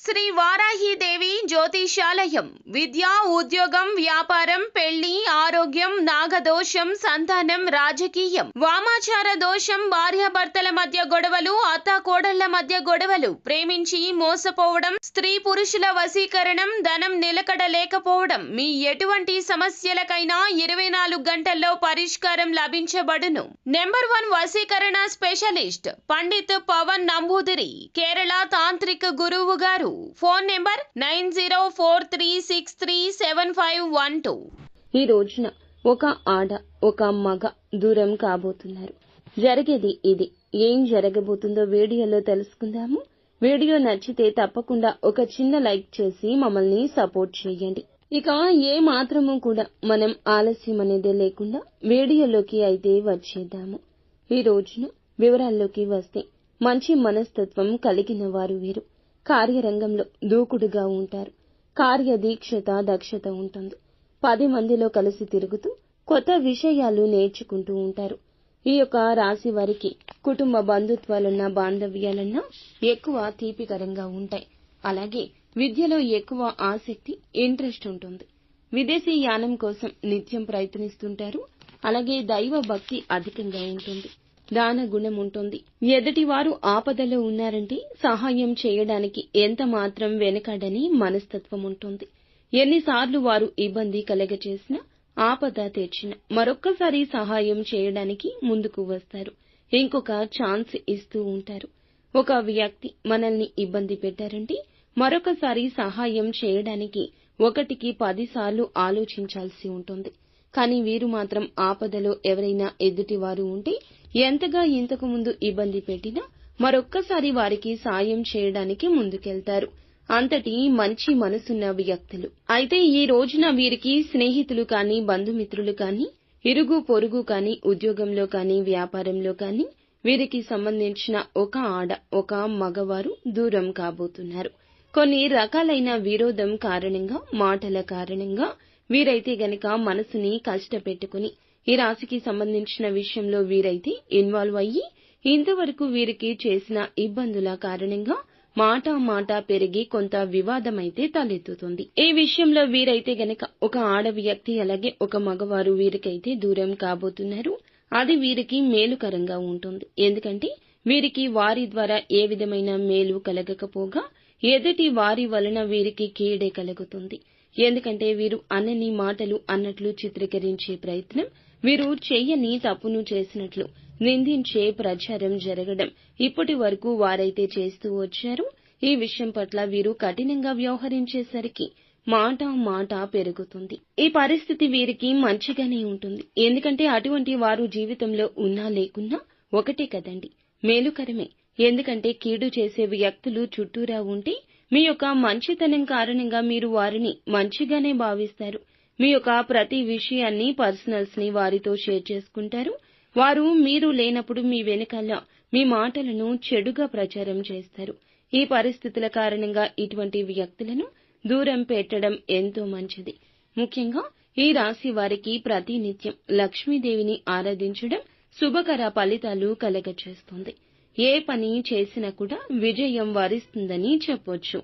శ్రీ వారాహిదేవి జ్యోతిషాలయం విద్య, ఉద్యోగం, వ్యాపారం, పెళ్లి, ఆరోగ్యం, నాగదోషం, సంతానం, రాజకీయం, వామాచార దోషం, భార్యాభర్తల మధ్య గొడవలు, అత్తాకోడళ్ల మధ్య గొడవలు, ప్రేమించి మోసపోవడం, స్త్రీ పురుషుల వశీకరణం, ధనం నిలకడ లేకపోవడం, మీ ఎటువంటి సమస్యలకైనా 24 గంటల్లో పరిష్కారం లభించబడును. నెంబర్ 1 వశీకరణ స్పెషలిస్ట్ పండిత్ పవన్ నంబూదిరి, కేరళ తాంత్రిక గురువు గారు. Phone number 9043637512. ఈ రోజున ఒక ఆడ ఒక మగ దూరం కాబోతున్నారు. జరిగేది ఇది. ఏం జరగబోతుందో వీడియోలో తెలుసుకుందాము. వీడియో నచ్చితే తప్పకుండా ఒక చిన్న లైక్ చేసి మమ్మల్ని సపోర్ట్ చేయండి. ఇక ఏ మాత్రము కూడా మనం ఆలస్యం అనేదే లేకుండా వీడియోలోకి అయితే వచ్చేద్దాము. ఈ రోజున వివరాల్లోకి వస్తే మంచి మనస్తత్వం కలిగిన వారు వీరు. కార్యరంగంలో దూకుడుగా ఉంటారు. కార్యదీక్షత దక్షత ఉంటుంది. 10 మందిలో కలిసి తిరుగుతూ కొత్త విషయాలు నేర్చుకుంటూ ఉంటారు. ఈ యొక్క రాశి వారికి కుటుంబ బంధుత్వాలన్నా బాంధవ్యాలన్నా ఎక్కువ తీపికరంగా ఉంటాయి. అలాగే విద్యలో ఎక్కువ ఆసక్తి, ఇంట్రెస్ట్ ఉంటుంది. విదేశీ యానం కోసం నిత్యం ప్రయత్నిస్తుంటారు. అలాగే దైవ భక్తి అధికంగా ఉంటుంది. దాన గుణం ఉంటుంది. ఎదుటివారు ఆపదలో ఉన్నారంటే సహాయం చేయడానికి ఎంత మాత్రం వెనకాడని మనస్తత్వం ఉంటుంది. ఎన్నిసార్లు వారు ఇబ్బంది కలగచేసినా, ఆపద తెచ్చినా మరొక్కసారి సహాయం చేయడానికి ముందుకు వస్తారు. ఇంకొక ఛాన్స్ ఇస్తూ ఉంటారు. ఒక వ్యక్తి మనల్ని ఇబ్బంది పెట్టారంటే మరొకసారి సహాయం చేయడానికి 1కి 10 సార్లు ఆలోచించాల్సి ఉంటుంది. కానీ వీరు మాత్రం ఆపదలో ఎవరైనా ఎదుటివారు ఉంటే ఎంతగా ఇంతకు ముందు ఇబ్బంది పెట్టినా మరొక్కసారి వారికి సాయం చేయడానికి ముందుకెళ్తారు. అంతటి మంచి మనసున్న వ్యక్తులు. అయితే ఈ రోజున వీరికి స్నేహితులు కానీ, బంధుమిత్రులు కానీ, ఇరుగు పొరుగు కానీ, ఉద్యోగంలో కానీ, వ్యాపారంలో కానీ వీరికి సంబంధించిన ఒక ఆడ ఒక మగవారు దూరం కాబోతున్నారు. కొన్ని రకాలైన విరోధం కారణంగా, మాటల కారణంగా వీరైతే గనక మనసుని కష్టపెట్టుకుని ఈ రాశికి సంబంధించిన విషయంలో వీరైతే ఇన్వాల్వ్ అయ్యి ఇంతవరకు వీరికి చేసిన ఇబ్బందుల కారణంగా మాట పెరిగి కొంత వివాదమైతే తలెత్తుతుంది. ఈ విషయంలో వీరైతే గనక ఒక ఆడ వ్యక్తి అలాగే ఒక మగవారు వీరికైతే దూరం కాబోతున్నారు. అది వీరికి మేలుకరంగా ఉంటుంది. ఎందుకంటే వీరికి వారి ద్వారా ఏ విధమైన మేలు కలగకపోగా ఎదుటి వారి వలన వీరికి కీడే కలుగుతుంది. ఎందుకంటే వీరు అన్నని మాటలు అన్నట్లు చిత్రీకరించే ప్రయత్నం, వీరు చెయ్యని తప్పును చేసినట్లు నిందించే ప్రచారం జరగడం ఇప్పటి వరకు వారైతే చేస్తూ వచ్చారు. ఈ విషయం పట్ల వీరు కఠినంగా వ్యవహరించేసరికి మాట పెరుగుతుంది. ఈ పరిస్థితి వీరికి మంచిగానే ఉంటుంది. ఎందుకంటే అటువంటి వారు జీవితంలో ఉన్నా లేకున్నా ఒకటే కదండి, మేలుకరమే. ఎందుకంటే కీడు చేసే వ్యక్తులు చుట్టూరా ఉంటే మీ యొక్క మంచితనం కారణంగా మీరు వారిని మంచిగానే భావిస్తారు. మీ యొక్క ప్రతి విషయాన్ని, పర్సనల్స్ ని వారితో షేర్ చేసుకుంటారు. వారు మీరు లేనప్పుడు మీ వెనకాల మీ మాటలను చెడుగా ప్రచారం చేస్తారు. ఈ పరిస్థితుల కారణంగా ఇటువంటి వ్యక్తులను దూరం పెట్టడం ఎంతో మంచిది. ముఖ్యంగా ఈ రాశి వారికి ప్రతినిత్యం లక్ష్మీదేవిని ఆరాధించడం శుభకర ఫలితాలు కలగచేస్తుంది. ఏ పని చేసినా కూడా విజయం వరిస్తుందని చెప్పొచ్చు.